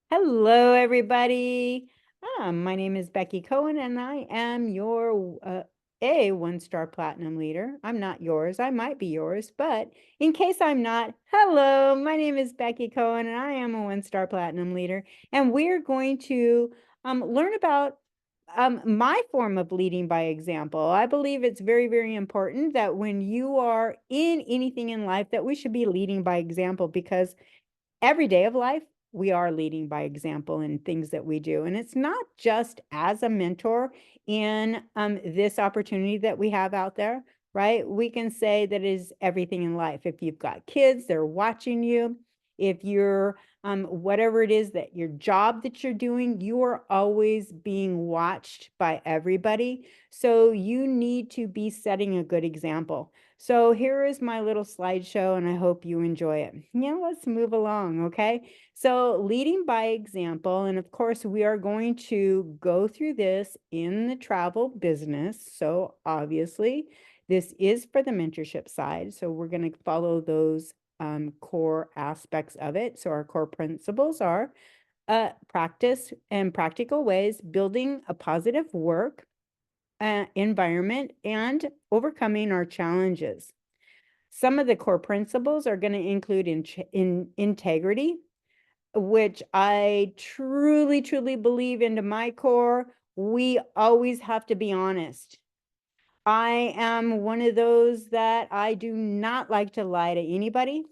Hello, everybody. My name is Becky Cohen, and I am your a one-star platinum leader. I'm not yours. I might be yours, but in case I'm not, hello, my name is Becky Cohen, and I am a one-star platinum leader. And we're going to learn about my form of leading by example. I believe it's very, very important that when you are in anything in life, that we should be leading by example because every day of life, we are leading by example in things that we do. And it's not just as a mentor in this opportunity that we have out there, right? We can say that is everything in life. If you've got kids, they're watching you. If you're whatever it is that your job that you're doing, you are always being watched by everybody. So you need to be setting a good example. So here is my little slideshow, and I hope you enjoy it. Yeah, let's move along, okay? So leading by example, and of course, we are going to go through this in the travel business. So obviously, this is for the mentorship side. So we're going to follow those core aspects of it. So our core principles are practice and practical ways, building a positive work environment, and overcoming our challenges. Some of the core principles are going to include in integrity, which I truly, truly believe into my core. We always have to be honest. I am one of those that I do not like to lie to anybody.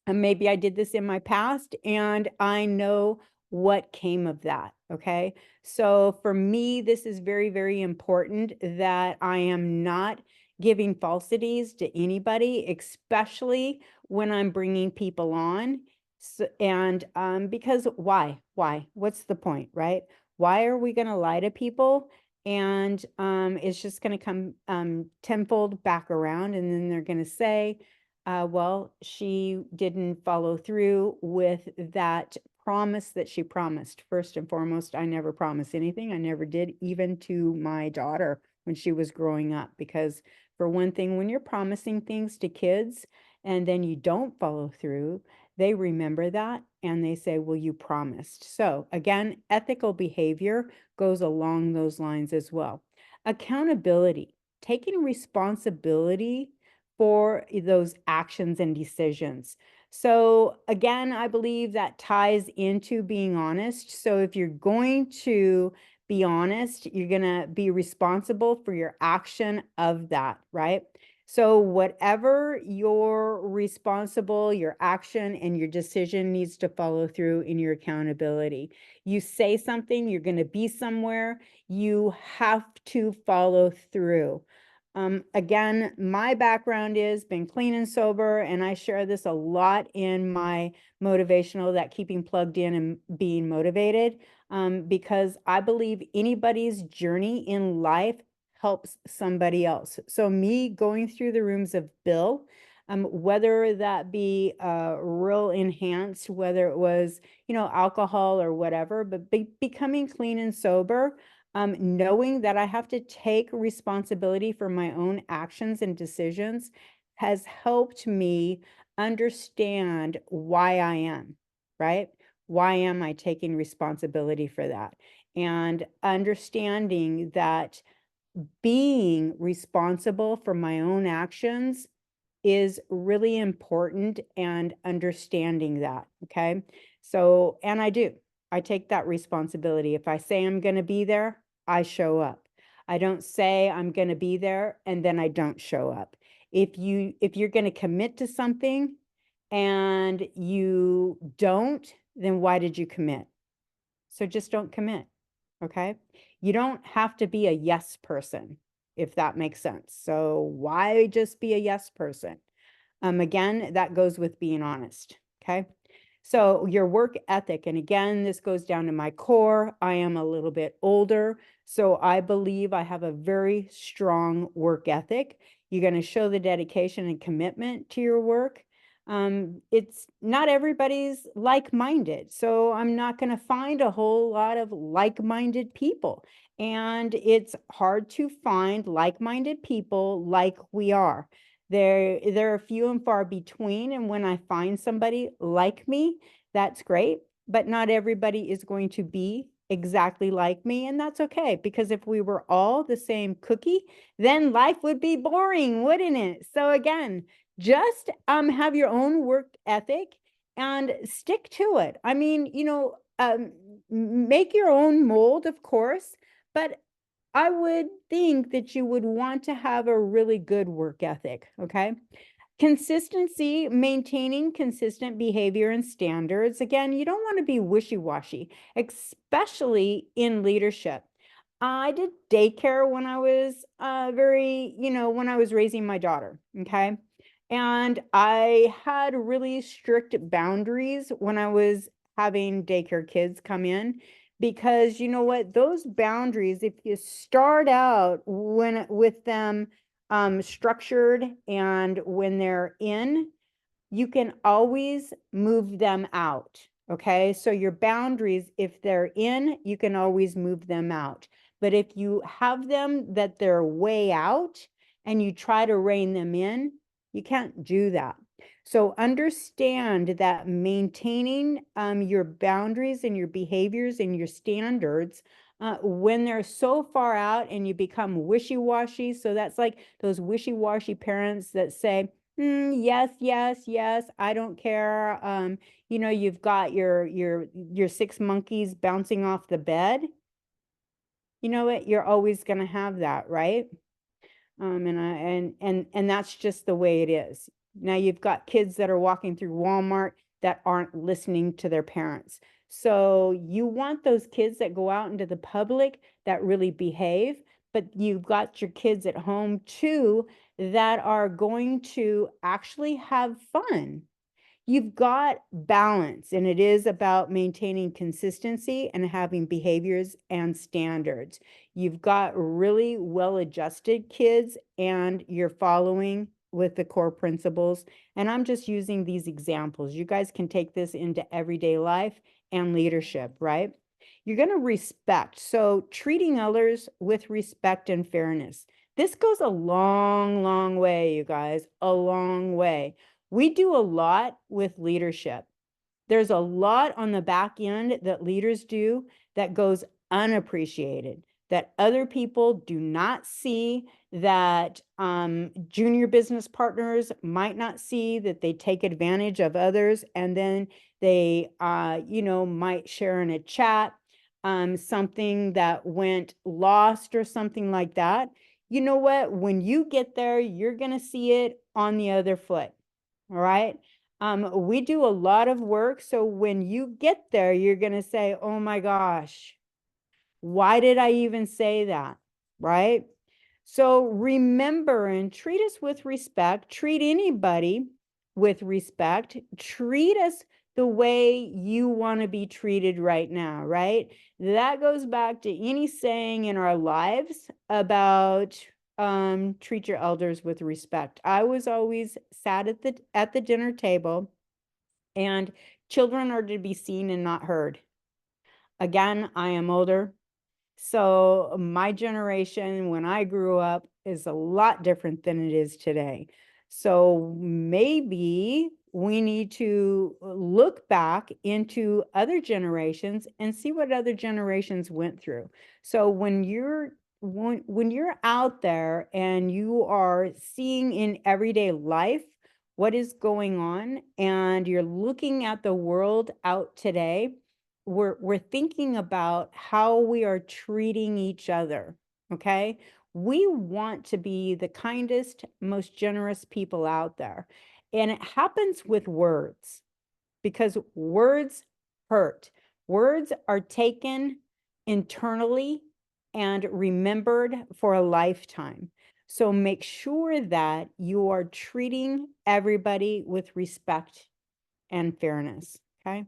And maybe I did this in my past, and I know what came of that. Okay. So for me, this is very, very important that I am not giving falsities to anybody, especially when I'm bringing people on. So, and because why? Why? What's the point, right? Why are we going to lie to people? And it's just going to come tenfold back around, and then they're going to say, well, she didn't follow through with that promise that she promised. First and foremost, I never promised anything. I never did, even to my daughter when she was growing up. Because, for one thing, when you're promising things to kids and then you don't follow through, they remember that and they say, well, you promised. So, again, ethical behavior goes along those lines as well. Accountability, taking responsibility for those actions and decisions. So again, I believe that ties into being honest. So if you're going to be honest, you're going to be responsible for your action of that, right? So whatever you're responsible, your action and your decision needs to follow through in your accountability. You say something, you're going to be somewhere, you have to follow through. Again, my background is been clean and sober, and I share this a lot in my motivational, that keeping plugged in and being motivated, because I believe anybody's journey in life helps somebody else. So me going through the rooms of Bill, whether that be real enhanced, whether it was, alcohol or whatever, but becoming clean and sober, knowing that I have to take responsibility for my own actions and decisions has helped me understand why I am, right? Why am I taking responsibility for that? And understanding that being responsible for my own actions is really important, and understanding that. Okay. So, and I take that responsibility. If I say I'm going to be there, I show up. I don't say I'm going to be there and then I don't show up. If you're going to commit to something and you don't, then why did you commit? So just don't commit. Okay. You don't have to be a yes person, if that makes sense. So why just be a yes person? Again, that goes with being honest. Okay. So your work ethic, and again, this goes down to my core. I am a little bit older, so I believe I have a very strong work ethic. You're going to show the dedication and commitment to your work. It's not everybody's like-minded, so I'm not going to find a whole lot of like-minded people. And it's hard to find like-minded people like we are. They're few and far between, and when I find somebody like me, that's great. but not everybody is going to be exactly like me, and that's okay, because if we were all the same cookie, then life would be boring, wouldn't it? So again, just have your own work ethic and stick to it. I mean, make your own mold, of course, but I would think that you would want to have a really good work ethic, okay? Consistency, maintaining consistent behavior and standards. Again, you don't want to be wishy-washy, especially in leadership. I did daycare when I was when I was raising my daughter, okay? And I had really strict boundaries when I was having daycare kids come in, because you know what, those boundaries, if you start out when with them structured, and when they're in, you can always move them out. Okay, so your boundaries, if they're in, you can always move them out. But if you have them that they're way out and you try to rein them in, you can't do that. So understand that maintaining your boundaries and your behaviors and your standards, when they're so far out and you become wishy-washy. So that's like those wishy-washy parents that say, yes, yes, yes, I don't care. You've got your six monkeys bouncing off the bed. You know what? You're always going to have that, right? And that's just the way it is. Now you've got kids that are walking through Walmart that aren't listening to their parents. So you want those kids that go out into the public that really behave, but you've got your kids at home too that are going to actually have fun. You've got balance, and it is about maintaining consistency and having behaviors and standards. You've got really well-adjusted kids, and you're following with the core principles. And I'm just using these examples. You guys can take this into everyday life and leadership, right? You're going to respect. So treating others with respect and fairness. This goes a long, long way, you guys, a long way. We do a lot with leadership. There's a lot on the back end that leaders do that goes unappreciated, that other people do not see, that junior business partners might not see, that they take advantage of others, and then they, might share in a chat something that went lost or something like that. You know what? When you get there, you're going to see it on the other foot. All right. We do a lot of work. So when you get there, you're going to say, oh my gosh, why did I even say that? Right. So remember and treat us with respect, treat anybody with respect, treat us the way you want to be treated right now, right? That goes back to any saying in our lives about treat your elders with respect. I was always sat at the dinner table, and children are to be seen and not heard. Again, I am older. So my generation, when I grew up, is a lot different than it is today. So maybe we need to look back into other generations and see what other generations went through. So when you're out there and you are seeing in everyday life what is going on, and you're looking at the world out today, we're thinking about how we are treating each other, okay? We want to be the kindest, most generous people out there. And it happens with words, because words hurt. Words are taken internally and remembered for a lifetime. So make sure that you are treating everybody with respect and fairness, okay?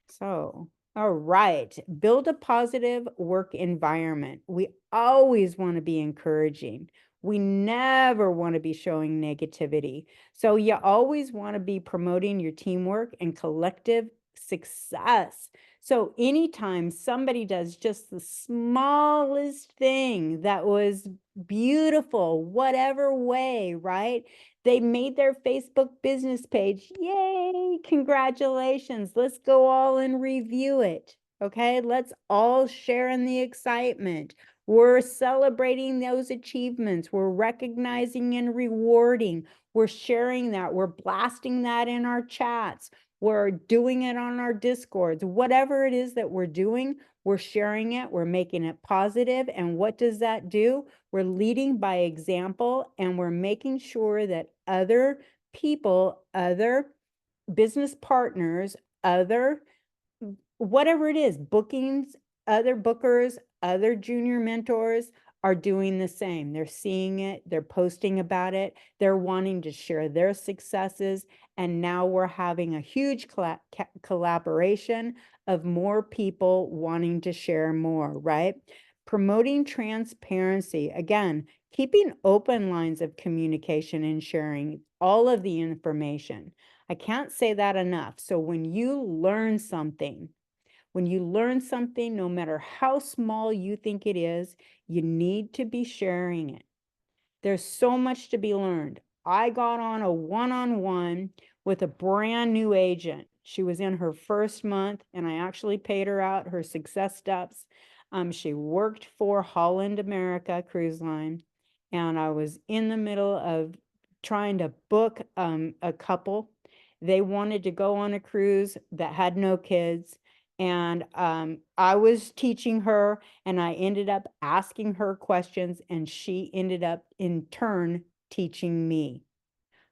So, all right, build a positive work environment. We always want to be encouraging. We never want to be showing negativity. So you always want to be promoting your teamwork and collective success. So anytime somebody does just the smallest thing that was beautiful, whatever way, right? They made their Facebook business page. Yay, congratulations. Let's go all and review it. Okay, let's all share in the excitement. We're celebrating those achievements. We're recognizing and rewarding. We're sharing that. We're blasting that in our chats. We're doing it on our Discords. Whatever it is that we're doing, we're sharing it. We're making it positive. And what does that do? We're leading by example, and we're making sure that other people, other business partners, other whatever it is, bookings, other bookers, other junior mentors are doing the same. They're seeing it, they're posting about it, they're wanting to share their successes. And now we're having a huge collaboration of more people wanting to share more, right? Promoting transparency. Again, keeping open lines of communication and sharing all of the information. I can't say that enough. So when you learn something, no matter how small you think it is, you need to be sharing it. There's so much to be learned. I got on a one-on-one with a brand new agent. She was in her first month, and I actually paid her out her success steps. She worked for Holland America Cruise Line, and I was in the middle of trying to book a couple. They wanted to go on a cruise that had no kids, and I was teaching her, and I ended up asking her questions, and she ended up in turn teaching me.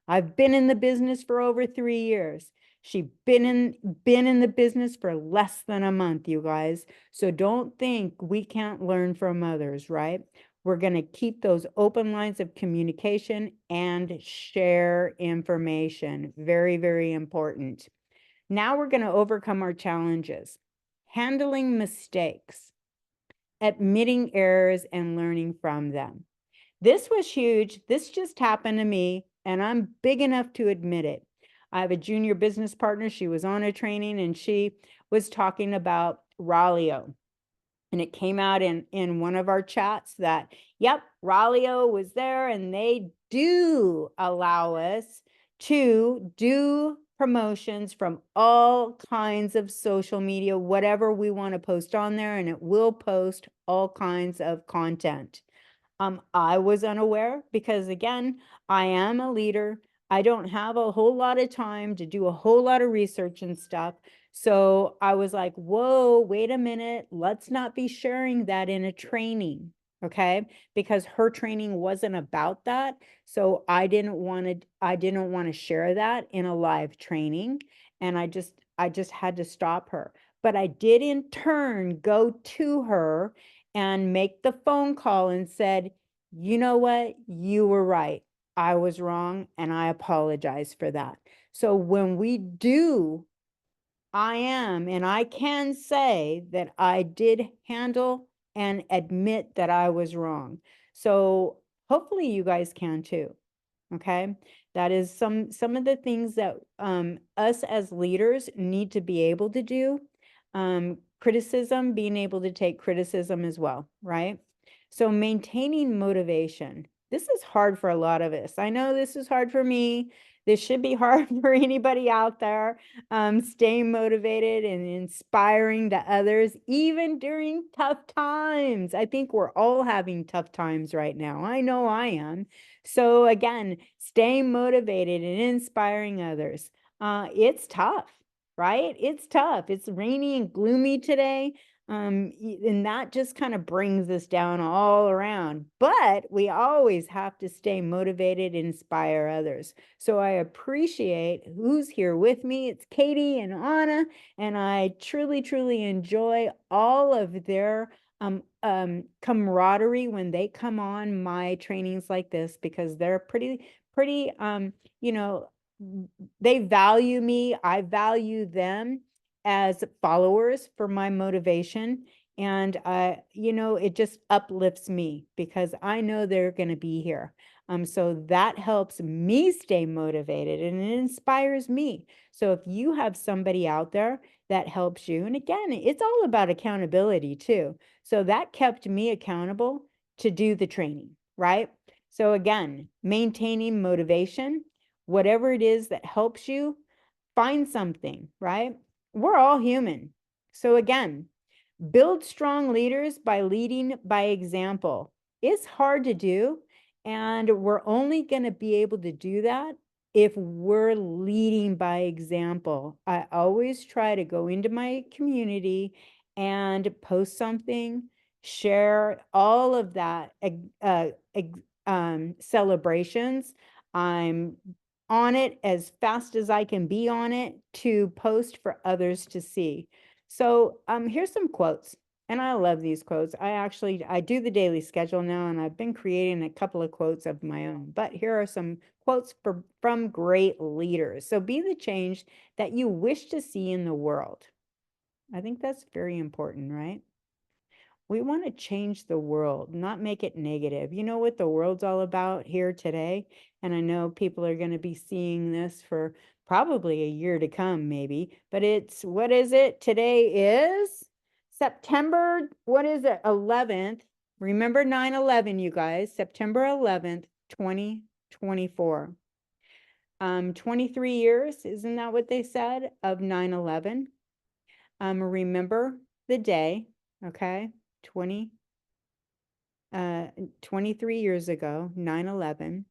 I've been in the business for over 3 years. She's been in the business for less than a month, you guys. So don't think we can't learn from others, right? We're going to keep those open lines of communication and share information. Very, very important. Now we're going to overcome our challenges. Handling mistakes, admitting errors, and learning from them. This was huge. This just happened to me, and I'm big enough to admit it. I have a junior business partner. She was on a training, and she was talking about Ralio. And it came out in one of our chats that, yep, Ralio was there, and they do allow us to do promotions from all kinds of social media, whatever we want to post on there, and it will post all kinds of content. I was unaware because, again, I am a leader. I don't have a whole lot of time to do a whole lot of research and stuff. So I was like, whoa, wait a minute. Let's not be sharing that in a training. Okay. Because her training wasn't about that. So I didn't want to share that in a live training. And I just had to stop her. But I did in turn go to her and make the phone call and said, you know what? You were right. I was wrong, and I apologize for that. So when we do, and I can say that I did handle and admit that I was wrong. So hopefully you guys can too. Okay. That is some of the things that us as leaders need to be able to do. Criticism, being able to take criticism as well, right? So maintaining motivation. This is hard for a lot of us. I know this is hard for me. This should be hard for anybody out there. Staying motivated and inspiring to others, even during tough times. I think we're all having tough times right now. I know I am. So again, staying motivated and inspiring others. It's tough, right? It's tough. It's rainy and gloomy today. And that just kind of brings us down all around. But we always have to stay motivated and inspire others. So I appreciate who's here with me. It's Katie and Anna, and I truly, truly enjoy all of their camaraderie when they come on my trainings like this, because they're pretty, you know, they value me. I value them as followers for my motivation. And it just uplifts me because I know they're going to be here. So that helps me stay motivated and it inspires me. So if you have somebody out there that helps you, and again, it's all about accountability too. So that kept me accountable to do the training. right? So again, maintaining motivation, whatever it is that helps you, find something, right? We're all human. So again, build strong leaders by leading by example. It's hard to do, and we're only going to be able to do that if we're leading by example. I always try to go into my community and post something, share all of that celebrations. I'm on it as fast as I can be on it to post for others to see. So here's some quotes. And I love these quotes. I do the daily schedule now, and I've been creating a couple of quotes of my own. But here are some quotes from great leaders. So be the change that you wish to see in the world. I think that's very important, right? We want to change the world, not make it negative. You know what the world's all about here today? And I know people are going to be seeing this for probably a year to come, maybe, but it's, what is it? Today is September, what is it? 11th. Remember 9/11, you guys, September 11th, 2024. 23 years, isn't that what they said, of 9/11? Remember the day, okay? 23 years ago, 9/11,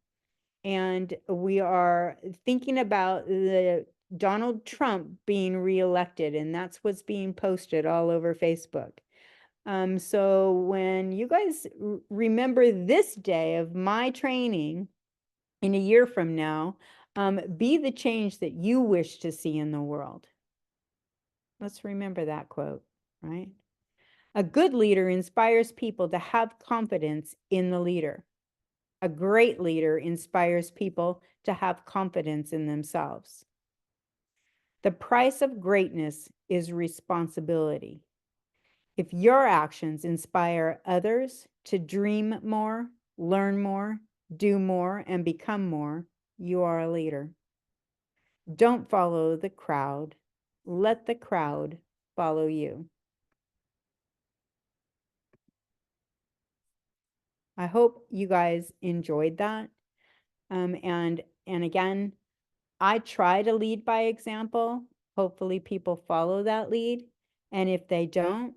and we are thinking about the Donald Trump being reelected, and that's what's being posted all over Facebook. So when you guys remember this day of my training in a year from now, be the change that you wish to see in the world. Let's remember that quote, right? A good leader inspires people to have confidence in the leader. A great leader inspires people to have confidence in themselves. The price of greatness is responsibility. If your actions inspire others to dream more, learn more, do more, and become more, you are a leader. Don't follow the crowd. Let the crowd follow you. I hope you guys enjoyed that. And again, I try to lead by example. Hopefully people follow that lead. And if they don't,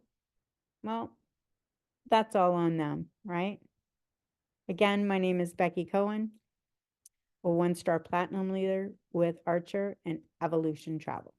well, that's all on them, right? Again, my name is Becky Cohen, a 1-star platinum leader with Archer and Evolution Travel.